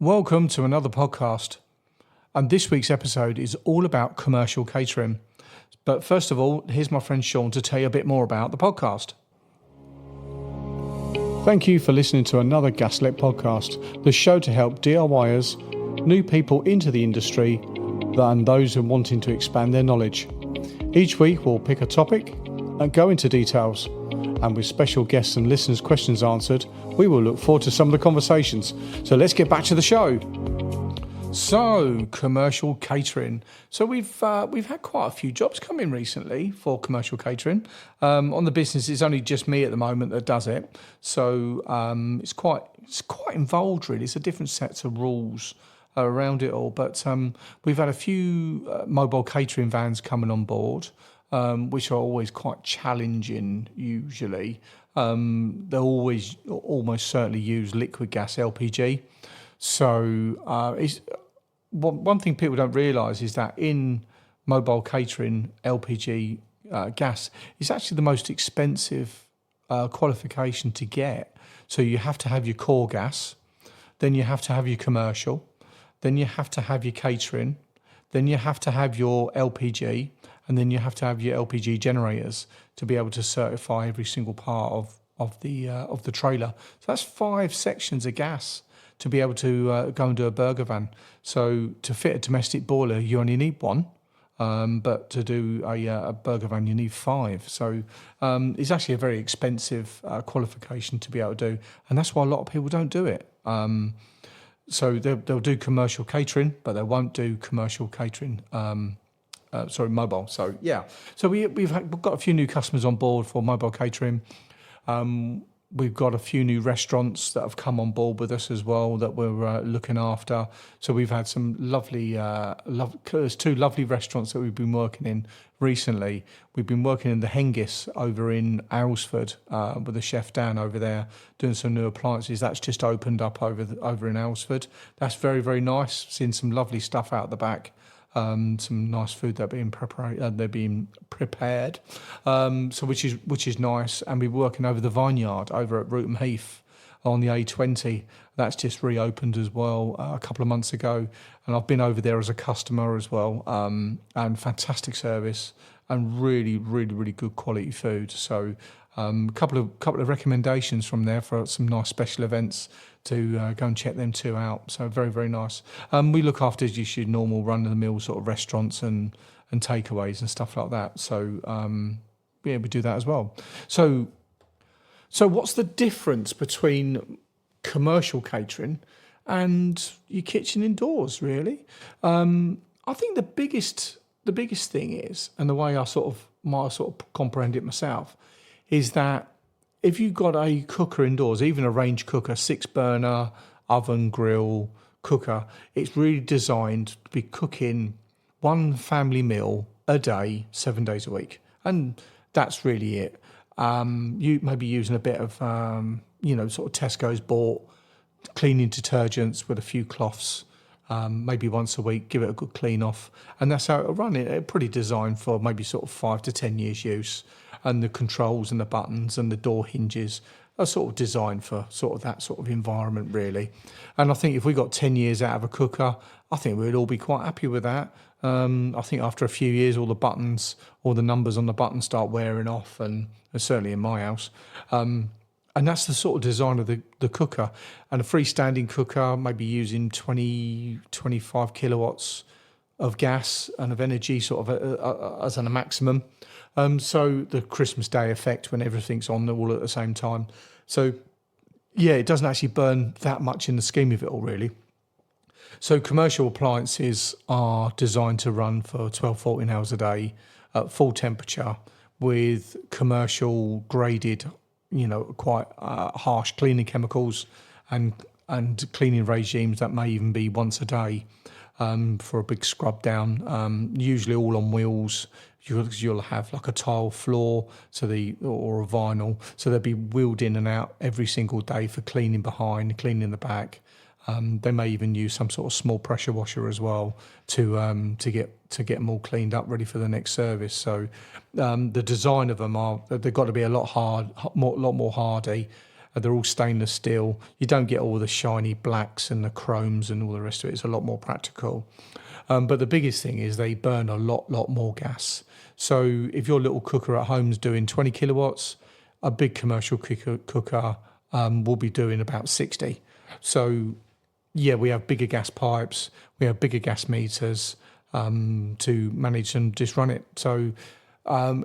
Welcome to another podcast. And this week's episode is all about commercial catering. But first of all, here's my friend Sean to tell you a bit more about the podcast. Thank you for listening to another Gaslec podcast, the show to help DIYers, new people into the industry, and those who are wanting to expand their knowledge. Each week we'll pick a topic and go into details. And with special guests and listeners' questions answered, we will look forward to some of the conversations. So let's get back to the show. So, commercial catering. So we've had quite a few jobs come in recently for commercial catering. On the business, it's only just me at the moment that does it. So it's quite involved, really. It's a different set of rules around it all. But we've had a few mobile catering vans coming on board, which are always quite challenging usually. They'll always almost certainly use liquid gas LPG. So it's one thing people don't realise is that in mobile catering, LPG gas is actually the most expensive qualification to get. So you have to have your core gas, then you have to have your commercial, then you have to have your catering, then you have to have your LPG, and then you have to have your LPG generators to be able to certify every single part of the trailer. So that's 5 sections of gas to be able to go and do a burger van. So to fit a domestic boiler, you only need 1, but to do a burger van, you need 5. So it's actually a very expensive qualification to be able to do, and that's why a lot of people don't do it. So they'll do commercial catering, but they won't do commercial catering. Mobile. So yeah. So we've got a few new customers on board for mobile catering. We've got a few new restaurants that have come on board with us as well that we're looking after. So we've had some lovely, there's 2 lovely restaurants that we've been working in recently. We've been working in the Hengis over in Aylesford with the chef Dan over there doing some new appliances. That's just opened up over in Aylesford. That's very, very nice. Seeing some lovely stuff out the back. Some nice food they're being prepared, so which is nice. And we're working over the vineyard over at Rootham Heath on the A20. That's just reopened as well a couple of months ago, and I've been over there as a customer as well. And fantastic service and really, really, really good quality food. So a couple of recommendations from there for some nice special events to go and check them 2 out. So very, very nice. We look after just your normal run-of-the-mill sort of restaurants and takeaways and stuff like that. So we do that as well. So what's the difference between commercial catering and your kitchen indoors, really? I think the biggest thing is, and the way I might comprehend it myself, is that if you've got a cooker indoors, even a range cooker, 6-burner, oven, grill, cooker, it's really designed to be cooking 1 family meal a day, 7 days a week. And that's really it. You may be using a bit of, sort of Tesco's bought cleaning detergents with a few cloths, maybe once a week, give it a good clean off. And that's how it'll run. It's pretty designed for maybe sort of 5 to 10 years use. And the controls and the buttons and the door hinges are sort of designed for sort of that sort of environment, really. And I think if we got 10 years out of a cooker, I think we'd all be quite happy with that. I think after a few years, all the numbers on the buttons start wearing off, and certainly in my house. And that's the sort of design of the cooker. And a freestanding cooker, maybe using 20, 25 kilowatts of gas and of energy sort of as a maximum. So the Christmas Day effect when everything's on all at the same time. So yeah, it doesn't actually burn that much in the scheme of it all, really. So commercial appliances are designed to run for 12, 14 hours a day at full temperature with commercial graded, quite harsh cleaning chemicals and cleaning regimes that may even be once a day for a big scrub down, usually all on wheels. You'll have like a tile floor, or a vinyl, so they'll be wheeled in and out every single day for cleaning behind, cleaning the back. They may even use some sort of small pressure washer as well to get them all cleaned up, ready for the next service. So the design of them they've got to be a lot more hardy, They're all stainless steel. You don't get all the shiny blacks and the chromes and all the rest of it. It's a lot more practical. But the biggest thing is they burn a lot more gas. So if your little cooker at home is doing 20 kilowatts, a big commercial cooker will be doing about 60. So yeah, we have bigger gas pipes, we have bigger gas meters to manage and just run it. So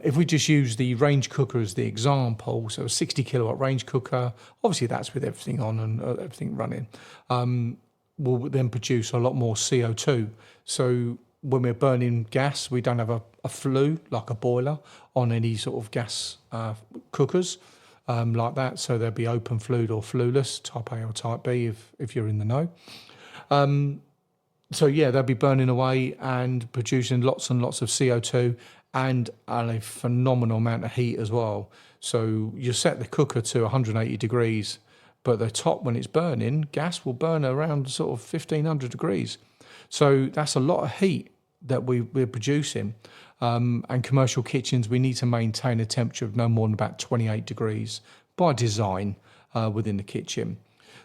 if we just use the range cooker as the example, so a 60 kilowatt range cooker, obviously that's with everything on and everything running, will then produce a lot more CO2. So when we're burning gas, we don't have a flue like a boiler on any sort of gas cookers like that. So there'll be open flued or flueless, type A or type B if you're in the know. So yeah, they'll be burning away and producing lots and lots of CO2 and a phenomenal amount of heat as well. So you set the cooker to 180 degrees, but the top, when it's burning, gas will burn around sort of 1500 degrees. So that's a lot of heat that we're producing. And commercial kitchens, we need to maintain a temperature of no more than about 28 degrees by design within the kitchen.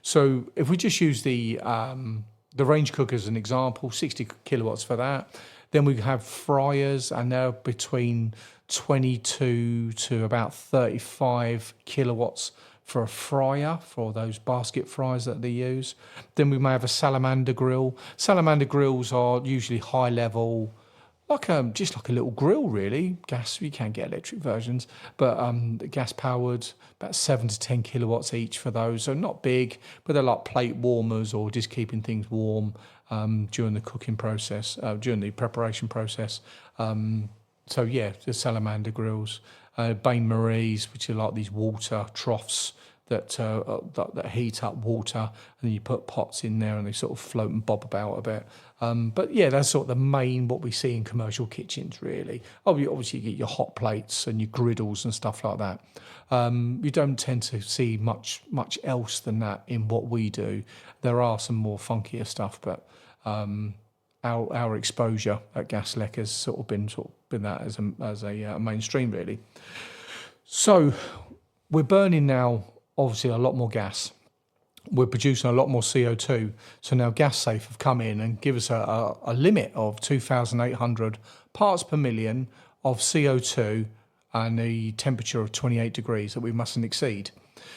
So if we just use the range cooker as an example, 60 kilowatts for that, then we have fryers, and they're between 22 to about 35 kilowatts for a fryer, for those basket fryers that they use. Then we may have a salamander grill. Salamander grills are usually high level, just like a little grill really. Gas, you can get electric versions, but gas powered, about 7 to 10 kilowatts each for those. So not big, but they're like plate warmers or just keeping things warm during the cooking process, during the preparation process. So yeah, the salamander grills. Bain Marie's, which are like these water troughs that heat up water, and then you put pots in there and they sort of float and bob about a bit. But yeah, that's sort of the main what we see in commercial kitchens really. Obviously you get your hot plates and your griddles and stuff like that. You don't tend to see much else than that in what we do. There are some more funkier stuff, but our exposure at Gaslec has sort of been that as a mainstream really. So we're burning now obviously a lot more gas. We're producing a lot more CO2. So now GasSafe have come in and give us a limit of 2,800 parts per million of CO2 and a temperature of 28 degrees that we mustn't exceed.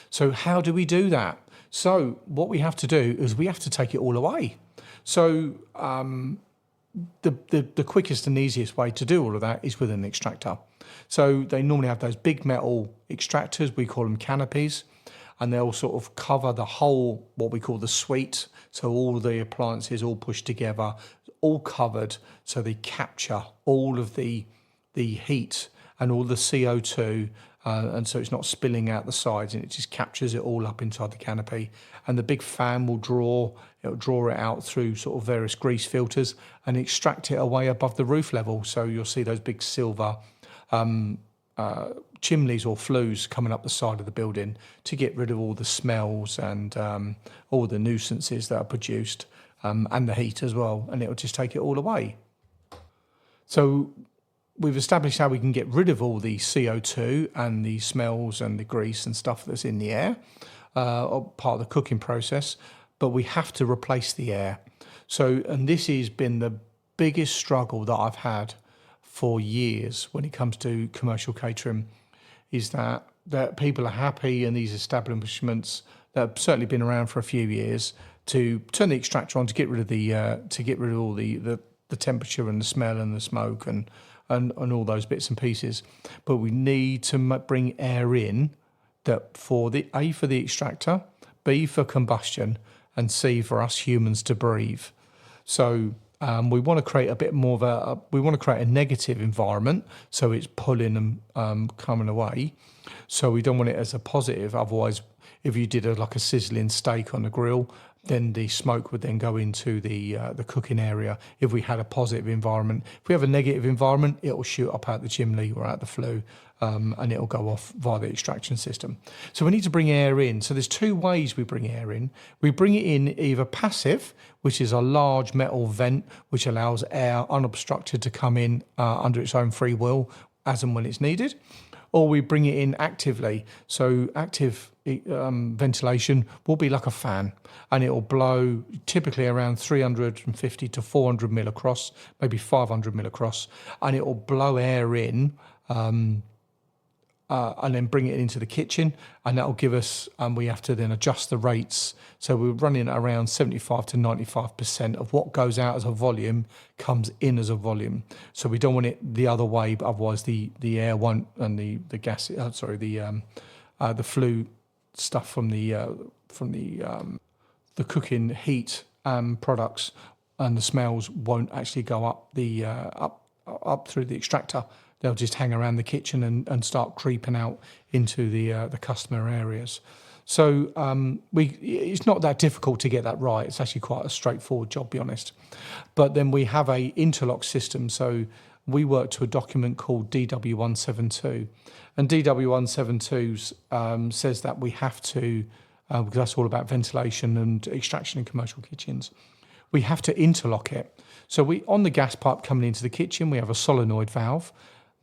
So how do we do that? So what we have to do is we have to take it all away. So the quickest and easiest way to do all of that is with an extractor. So they normally have those big metal extractors, we call them canopies, and they'll sort of cover the whole, what we call the suite. So all the appliances all pushed together, all covered, so they capture all of the heat and all the CO2, and so it's not spilling out the sides, and it just captures it all up inside the canopy. And the big fan will draw it out through sort of various grease filters and extract it away above the roof level. So you'll see those big silver chimneys or flues coming up the side of the building to get rid of all the smells and all the nuisances that are produced, and the heat as well, and it'll just take it all away. So we've established how we can get rid of all the CO2 and the smells and the grease and stuff that's in the air, part of the cooking process, but we have to replace the air. So, and this has been the biggest struggle that I've had for years when it comes to commercial catering, is that people are happy in these establishments that have certainly been around for a few years to turn the extractor on to get rid of all the temperature and the smell and the smoke and all those bits and pieces. But we need to bring air in that for the extractor, B for combustion, and C for us humans to breathe. So we want to create a bit more of we want to create a negative environment, so it's pulling and coming away. So we don't want it as a positive. Otherwise, if you did like a sizzling steak on the grill, then the smoke would then go into the cooking area. If we had a positive environment, if we have a negative environment, it will shoot up out the chimney or out the flue, and it will go off via the extraction system. So we need to bring air in. So there's two ways we bring air in. We bring it in either passive, which is a large metal vent which allows air unobstructed to come in under its own free will as and when it's needed, or we bring it in actively. So active ventilation will be like a fan, and it will blow typically around 350 to 400 mil across, maybe 500 mil across, and it will blow air in. And then bring it into the kitchen, and that will give us, we have to then adjust the rates. So we're running at around 75 to 95% of what goes out as a volume comes in as a volume. So we don't want it the other way, but otherwise the air won't, and the gas, the flue stuff from the cooking heat products and the smells won't actually go up up through the extractor. They'll just hang around the kitchen and start creeping out into the customer areas. So it's not that difficult to get that right. It's actually quite a straightforward job, to be honest. But then we have a interlock system. So we work to a document called DW172. And DW172 says that we have to, because that's all about ventilation and extraction in commercial kitchens, we have to interlock it. So on the gas pipe coming into the kitchen, we have a solenoid valve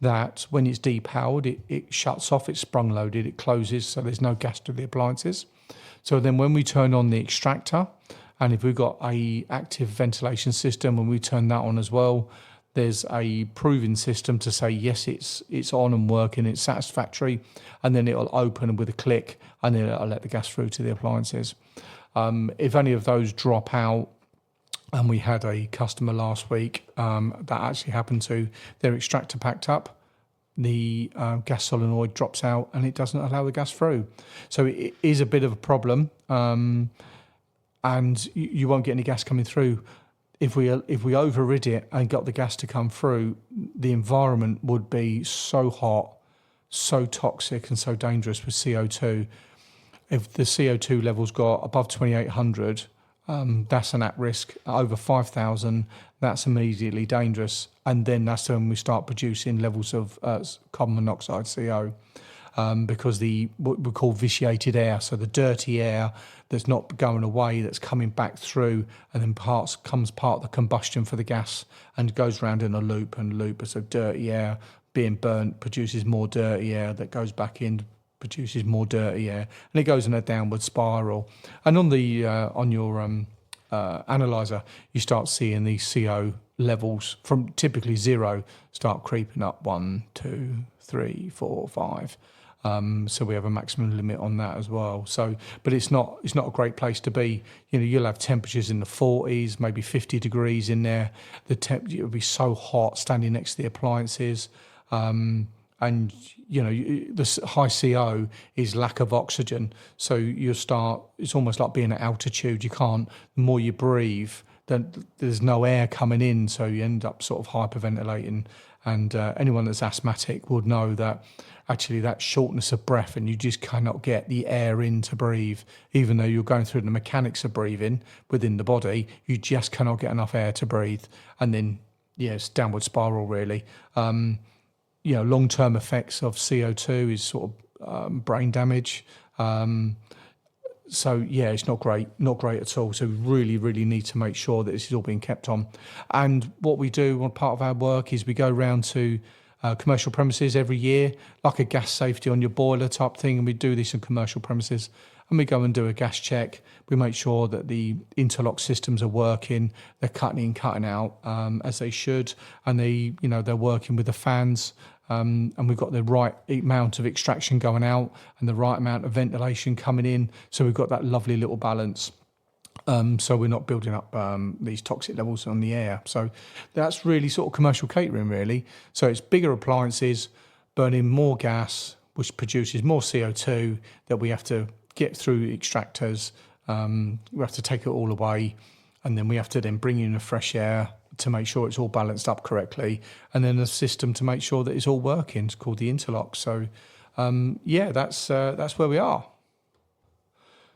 that when it's depowered, it shuts off, it's sprung loaded, it closes, so there's no gas to the appliances. So then when we turn on the extractor, and if we've got a active ventilation system and we turn that on as well, there's a proving system to say, yes, it's on and working, it's satisfactory, and then it'll open with a click, and then it'll let the gas through to the appliances. If any of those drop out, and we had a customer last week that actually happened to, their extractor packed up, the gas solenoid drops out and it doesn't allow the gas through. So it is a bit of a problem, and you won't get any gas coming through. If we overrid it and got the gas to come through, the environment would be so hot, so toxic and so dangerous with CO2. If the CO2 levels got above 2,800, that's an at risk. Over 5,000, that's immediately dangerous. And then that's when we start producing levels of carbon monoxide, CO, because what we call vitiated air, so the dirty air that's not going away, that's coming back through, and then comes part of the combustion for the gas and goes round in a loop and loop. So dirty air being burnt produces more dirty air that goes back in, produces more dirty air, and it goes in a downward spiral. And on your analyzer, you start seeing these CO levels from typically 0 start creeping up 1, 2, 3, 4, 5. So we have a maximum limit on that as well. So, but it's not a great place to be. You'll have temperatures in the 40s, maybe 50 degrees in there. It'll be so hot standing next to the appliances. And the high CO is lack of oxygen. So it's almost like being at altitude. The more you breathe, then there's no air coming in, so you end up sort of hyperventilating. And anyone that's asthmatic would know that actually that shortness of breath, and you just cannot get the air in to breathe, even though you're going through the mechanics of breathing within the body, you just cannot get enough air to breathe. And then, it's downward spiral really. Long-term effects of CO2 is sort of brain damage. So it's not great at all. So we really, really need to make sure that this is all being kept on. And what we do on part of our work is we go around to commercial premises every year, like a gas safety on your boiler type thing, and we do this in commercial premises. And we go and do a gas check. We make sure that the interlock systems are working, they're cutting in, cutting out as they should, and they're working with the fans. And we've got the right amount of extraction going out and the right amount of ventilation coming in. So we've got that lovely little balance. So we're not building up these toxic levels on the air. So that's really sort of commercial catering, really. So it's bigger appliances, burning more gas, which produces more CO2 that we have to get through extractors. We have to take it all away, and then we have to then bring in the fresh air to make sure it's all balanced up correctly, and then a system to make sure that it's all working. It's called the interlock. So that's where we are.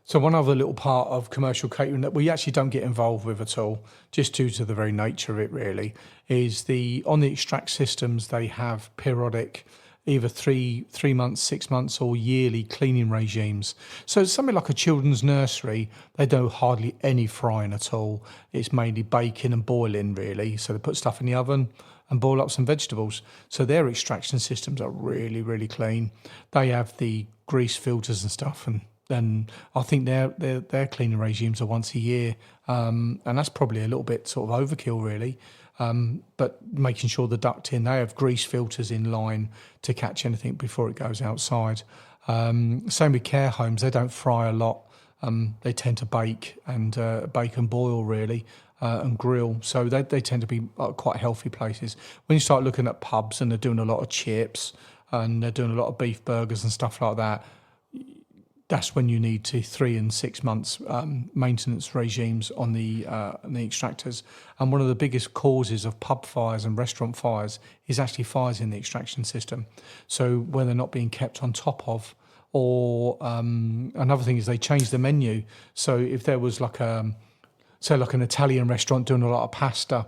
So one other little part of commercial catering that we actually don't get involved with at all, just due to the very nature of it really, is on the extract systems, they have periodic either three months, 6 months, or yearly cleaning regimes. So something like a children's nursery, they do hardly any frying at all. It's mainly baking and boiling, really. So they put stuff in the oven and boil up some vegetables. So their extraction systems are really, really clean. They have the grease filters and stuff, and I think their cleaning regimes are once a year, and that's probably a little bit sort of overkill, really. But making sure the ducting, they have grease filters in line to catch anything before it goes outside. Same with care homes, they don't fry a lot. They tend to bake and boil, really, and grill. So they tend to be quite healthy places. When you start looking at pubs and they're doing a lot of chips and they're doing a lot of beef burgers and stuff like that, that's when you need to 3 and 6 months maintenance regimes on the extractors. And one of the biggest causes of pub fires and restaurant fires is actually fires in the extraction system. So when they're not being kept on top of, or another thing is they change the menu. So if there was like an Italian restaurant doing a lot of pasta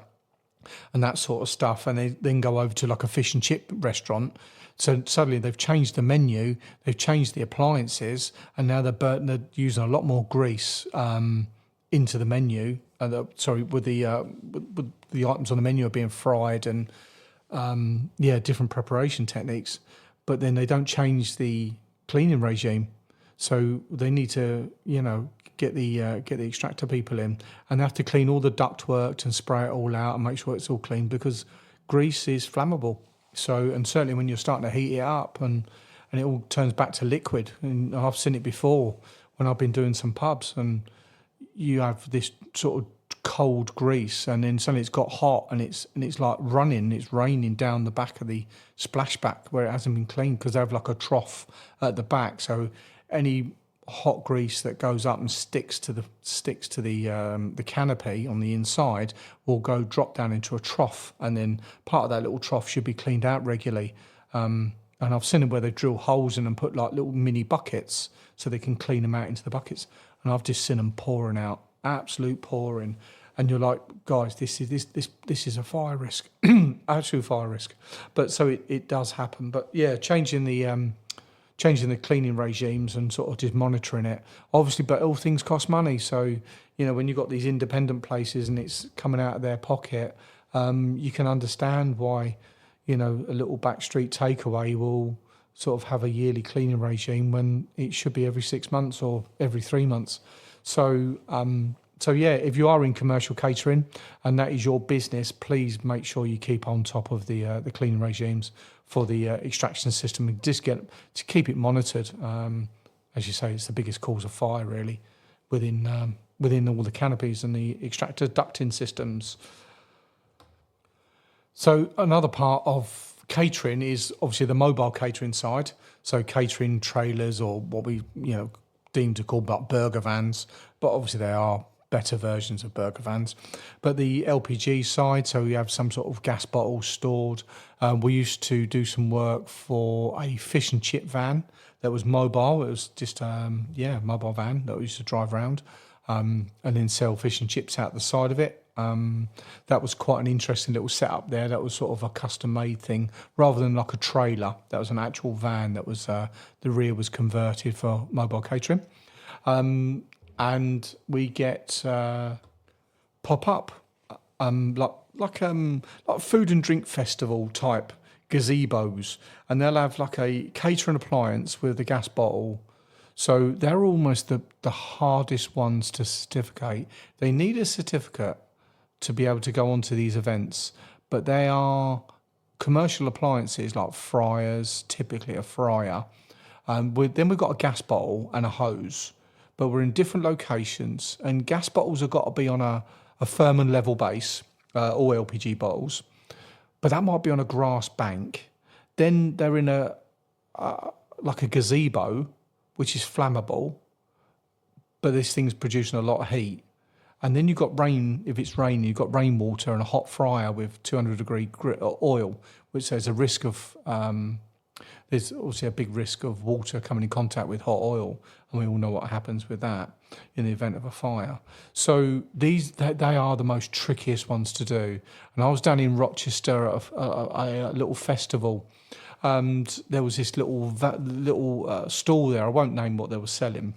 and that sort of stuff, and they then go over to like a fish and chip restaurant, so suddenly they've changed the menu, they've changed the appliances, and now they're using a lot more grease into the menu. With the items on the menu are being fried and different preparation techniques. But then they don't change the cleaning regime, so they need to get the extractor people in, and they have to clean all the ductwork and spray it all out and make sure it's all clean, because grease is flammable. So, and certainly when you're starting to heat it up and it all turns back to liquid, and I've seen it before when I've been doing some pubs, and you have this sort of cold grease, and then suddenly it's got hot, and it's like it's raining down the back of the splashback where it hasn't been cleaned, because they have like a trough at the back. So any hot grease that goes up and sticks to the canopy on the inside will drop down into a trough, and then part of that little trough should be cleaned out regularly. And I've seen them where they drill holes in and put like little mini buckets so they can clean them out into the buckets. And I've just seen them pouring out, absolute pouring. And you're like, guys, this is a fire risk, absolute fire risk. But so it does happen. But yeah, changing the cleaning regimes and sort of just monitoring it, obviously, but all things cost money. So, when you've got these independent places and it's coming out of their pocket, you can understand why, a little backstreet takeaway will sort of have a yearly cleaning regime when it should be every 6 months or every 3 months. So, if you are in commercial catering and that is your business, please make sure you keep on top of the cleaning regimes for the extraction system, and just to keep it monitored. As you say, it's the biggest cause of fire, really, within all the canopies and the extractor ducting systems. So another part of catering is obviously the mobile catering side. So catering trailers, or what we deem to call burger vans, but obviously they are better versions of burger vans. But the LPG side, so we have some sort of gas bottles stored. We used to do some work for a fish and chip van that was mobile. It was just mobile van that we used to drive around and then sell fish and chips out the side of it. That was quite an interesting little setup there. That was sort of a custom-made thing rather than like a trailer. That was an actual van that was the rear was converted for mobile catering. And we get pop-up like food and drink festival type gazebos, and they'll have like a catering appliance with a gas bottle. So they're almost the hardest ones to certificate. They need a certificate to be able to go onto these events, but they are commercial appliances like fryers, typically a fryer. Then we've got a gas bottle and a hose, but we're in different locations, and gas bottles have got to be on a firm and level base, all LPG bottles, but that might be on a grass bank. Then they're in like a gazebo, which is flammable, but this thing's producing a lot of heat. And then you've got rain. If it's raining, you've got rainwater and a hot fryer with 200-degree oil, which there's a risk of. There's obviously a big risk of water coming in contact with hot oil, and we all know what happens with that in the event of a fire. So they are the most trickiest ones to do. And I was down in Rochester at a little festival, and there was this little stall there. I won't name what they were selling.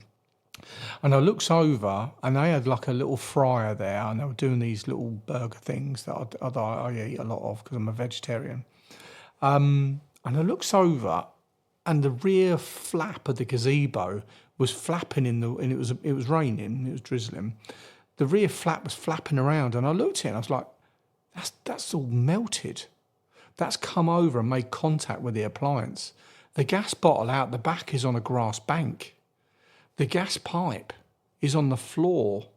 And I looks over, and they had like a little fryer there, and they were doing these little burger things that I eat a lot of because I'm a vegetarian. And I looks over, and the rear flap of the gazebo was flapping and it was raining, it was drizzling. The rear flap was flapping around, and I looked at it and I was like, that's all melted. That's come over and made contact with the appliance. The gas bottle out the back is on a grass bank. The gas pipe is on the floor.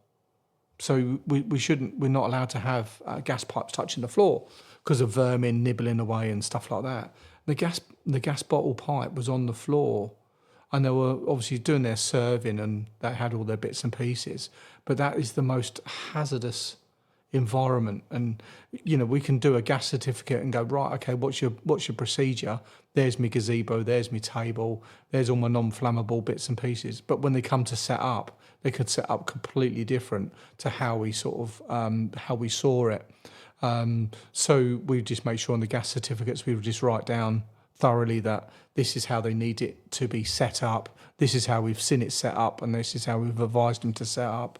So we're not allowed to have gas pipes touching the floor because of vermin nibbling away and stuff like that. The gas bottle pipe was on the floor, and they were obviously doing their serving, and they had all their bits and pieces. But that is the most hazardous environment, and we can do a gas certificate and go, right, okay, what's your procedure? There's my gazebo, there's my table, there's all my non-flammable bits and pieces. But when they come to set up, they could set up completely different to how we how we saw it. So we just make sure on the gas certificates we would just write down thoroughly that this is how they need it to be set up, this is how we've seen it set up, and this is how we've advised them to set up.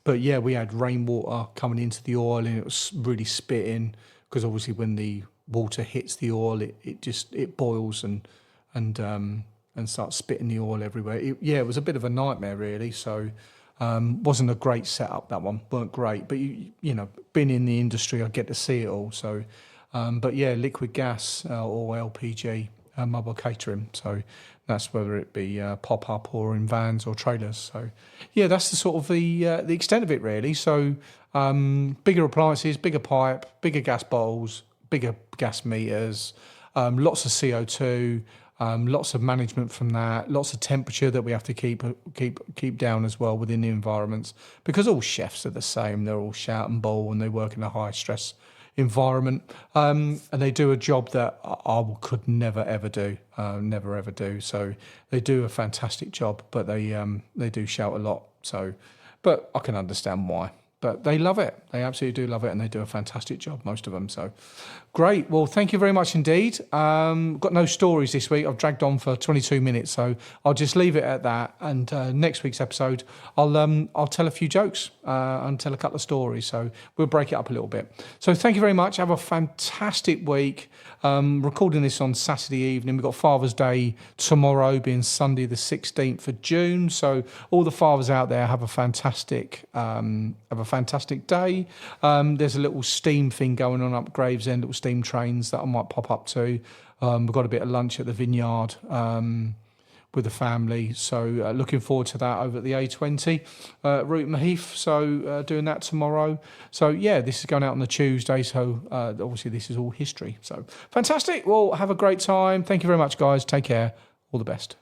But yeah, we had rainwater coming into the oil, and it was really spitting, because obviously when the water hits the oil, it boils and starts spitting the oil everywhere. It was a bit of a nightmare really. So wasn't a great setup, that one, weren't great. But being in the industry, I get to see it all. So, but yeah, liquid gas or LPG, mobile catering. So that's whether it be pop up or in vans or trailers. So yeah, that's the sort of the extent of it really. So bigger appliances, bigger pipe, bigger gas bowls, bigger gas meters, lots of CO2, lots of management from that, lots of temperature that we have to keep down as well within the environments, because all chefs are the same. They're all shout and bowl, and they work in a high stress environment, and they do a job that I could never ever do. So they do a fantastic job, but they do shout a lot. So, but I can understand why. But they love it. They absolutely do love it, and they do a fantastic job, most of them. So great. Well, thank you very much indeed. Got no stories this week. I've dragged on for 22 minutes, so I'll just leave it at that. And next week's episode, I'll tell a few jokes and tell a couple of stories. So we'll break it up a little bit. So thank you very much. Have a fantastic week. Recording this on Saturday evening. We've got Father's Day tomorrow, being Sunday the 16th of June. So all the fathers out there, have a fantastic day. There's a little steam thing going on up Gravesend, little steam trains that I might pop up to. We've got a bit of lunch at the vineyard with the family, so looking forward to that over at the A20 Route Heath. So doing that tomorrow. So yeah, this is going out on the Tuesday, so obviously this is all history. So fantastic. Well, have a great time. Thank you very much, guys. Take care. All the best.